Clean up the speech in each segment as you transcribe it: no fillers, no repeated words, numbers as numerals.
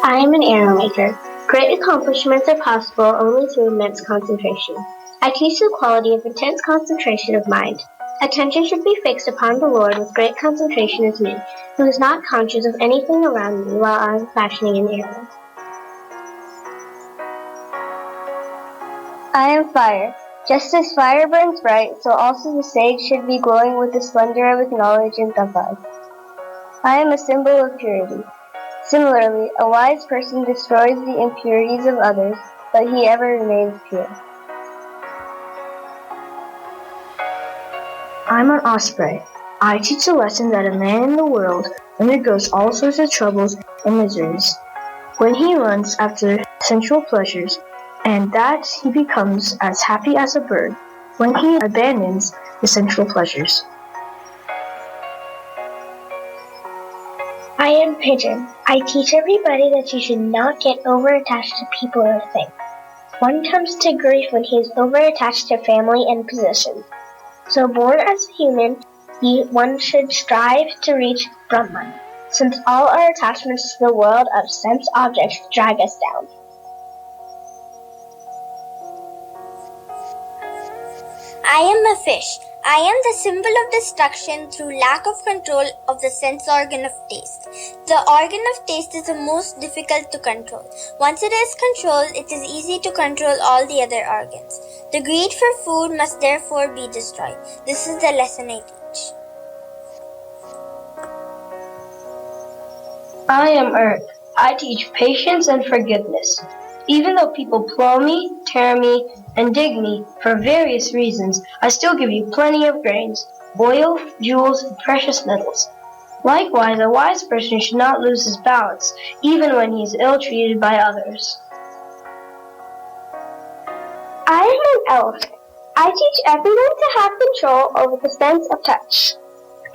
I am an arrow maker. Great accomplishments are possible only through immense concentration. I teach the quality of intense concentration of mind. Attention should be fixed upon the Lord with great concentration as me, who is not conscious of anything around me while I am fashioning an arrow. I am fire. Just as fire burns bright, so also the sage should be glowing with the splendor of his knowledge and of life. I am a symbol of purity. Similarly, a wise person destroys the impurities of others, but he ever remains pure. I'm an osprey. I teach the lesson that a man in the world undergoes all sorts of troubles and miseries when he runs after sensual pleasures, and that he becomes as happy as a bird when he abandons the sensual pleasures. I am pigeon. I teach everybody that you should not get over-attached to people or things. One comes to grief when he is over-attached to family and position. So born as a human, one should strive to reach Brahman, since all our attachments to the world of sense objects drag us down. I am a fish. I am the symbol of destruction through lack of control of the sense organ of taste. The organ of taste is the most difficult to control. Once it is controlled, it is easy to control all the other organs. The greed for food must therefore be destroyed. This is the lesson I teach. I am earth. I teach patience and forgiveness. Even though people plow me, tear me, and dig me for various reasons, I still give you plenty of grains, oil, jewels, and precious metals. Likewise, a wise person should not lose his balance, even when he is ill-treated by others. I am an elephant. I teach everyone to have control over the sense of touch.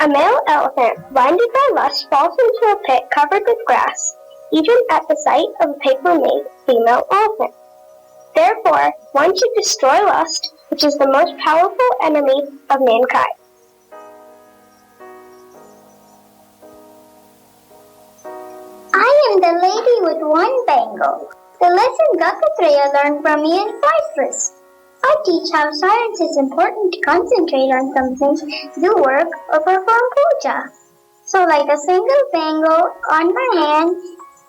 A male elephant, blinded by lust, falls into a pit covered with grass, even at the sight of a paper-made female elephant. Therefore, one should destroy lust, which is the most powerful enemy of mankind. I am the lady with one bangle. The lesson Dakatreya learned from me is priceless. I teach how science is important to concentrate on something, do work, or perform puja. So like a single bangle on my hand,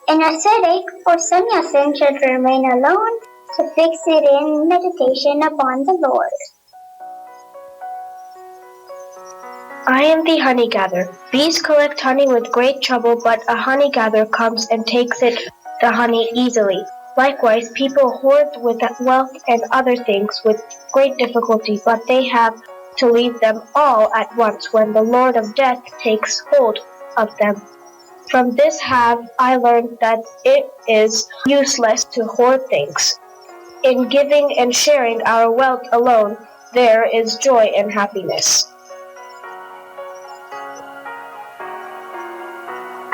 an ascetic or sannyasin should remain alone to fix it in meditation upon the Lord. I am the honey gatherer. Bees collect honey with great trouble, but a honey gatherer comes and takes the honey easily. Likewise, people hoard with wealth and other things with great difficulty, but they have to leave them all at once when the Lord of Death takes hold of them. From this have I learned that it is useless to hoard things. In giving and sharing our wealth alone, there is joy and happiness.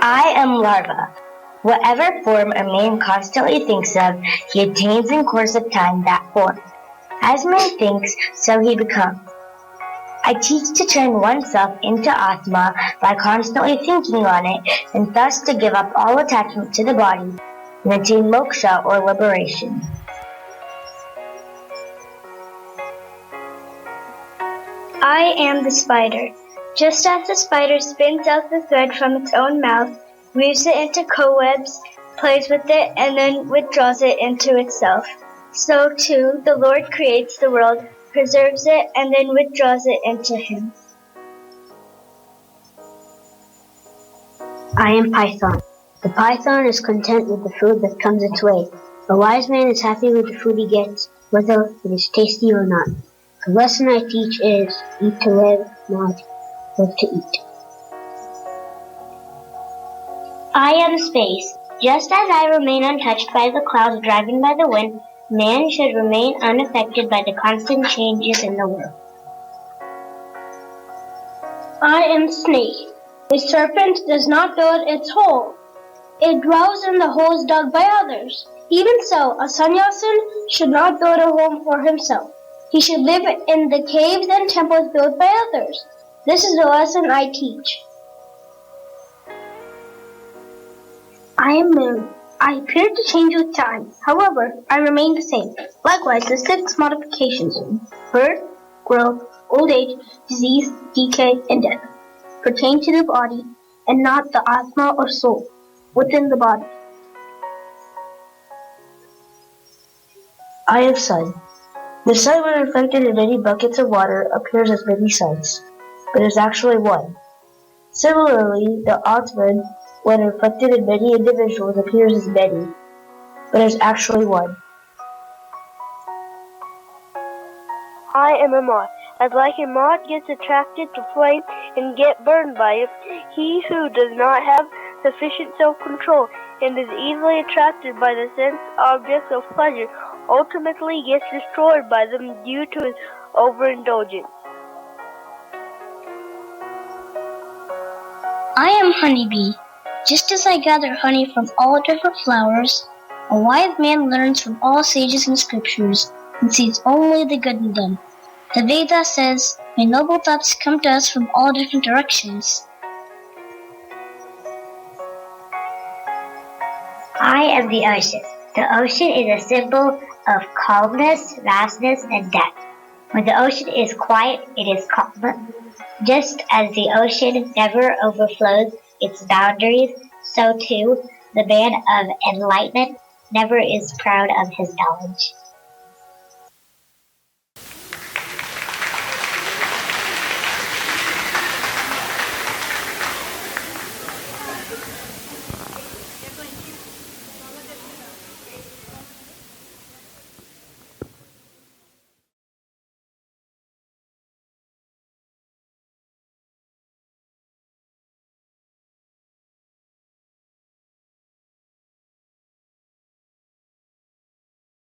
I am larva. Whatever form a man constantly thinks of, he attains in course of time that form. As man thinks, so he becomes. I teach to turn oneself into Atma by constantly thinking on it, and thus to give up all attachment to the body and attain moksha or liberation. I am the spider. Just as the spider spins out the thread from its own mouth, weaves it into cobwebs, plays with it, and then withdraws it into itself, so too the Lord creates the world, preserves it, and then withdraws it into Him. I am Python. The python is content with the food that comes its way. A wise man is happy with the food he gets, whether it is tasty or not. The lesson I teach is, eat to live, not live to eat. I am space. Just as I remain untouched by the clouds driven by the wind, man should remain unaffected by the constant changes in the world. I am snake. A serpent does not build its hole. It dwells in the holes dug by others. Even so, a sannyasin should not build a home for himself. He should live in the caves and temples built by others. This is the lesson I teach. I am moon. I appear to change with time. However, I remain the same. Likewise, the 6 modifications: birth, growth, old age, disease, decay, and death pertain to the body and not the atma or soul within the body. I have sun. The sun, when reflected in many buckets of water, appears as many suns, but is actually one. Similarly, the Atman, when reflected in many individuals, appears as many, but is actually one. I am a moth. As like a moth gets attracted to flame and get burned by it, he who does not have sufficient self-control and is easily attracted by the sense objects of pleasure ultimately gets destroyed by them due to his overindulgence. I am honeybee. Just as I gather honey from all different flowers, a wise man learns from all sages and scriptures and sees only the good in them. The Veda says, "May noble thoughts come to us from all different directions." I am the ocean. The ocean is a symbol of calmness, vastness, and depth. When the ocean is quiet, it is calm. Just as the ocean never overflows its boundaries, so too the man of enlightenment never is proud of his knowledge.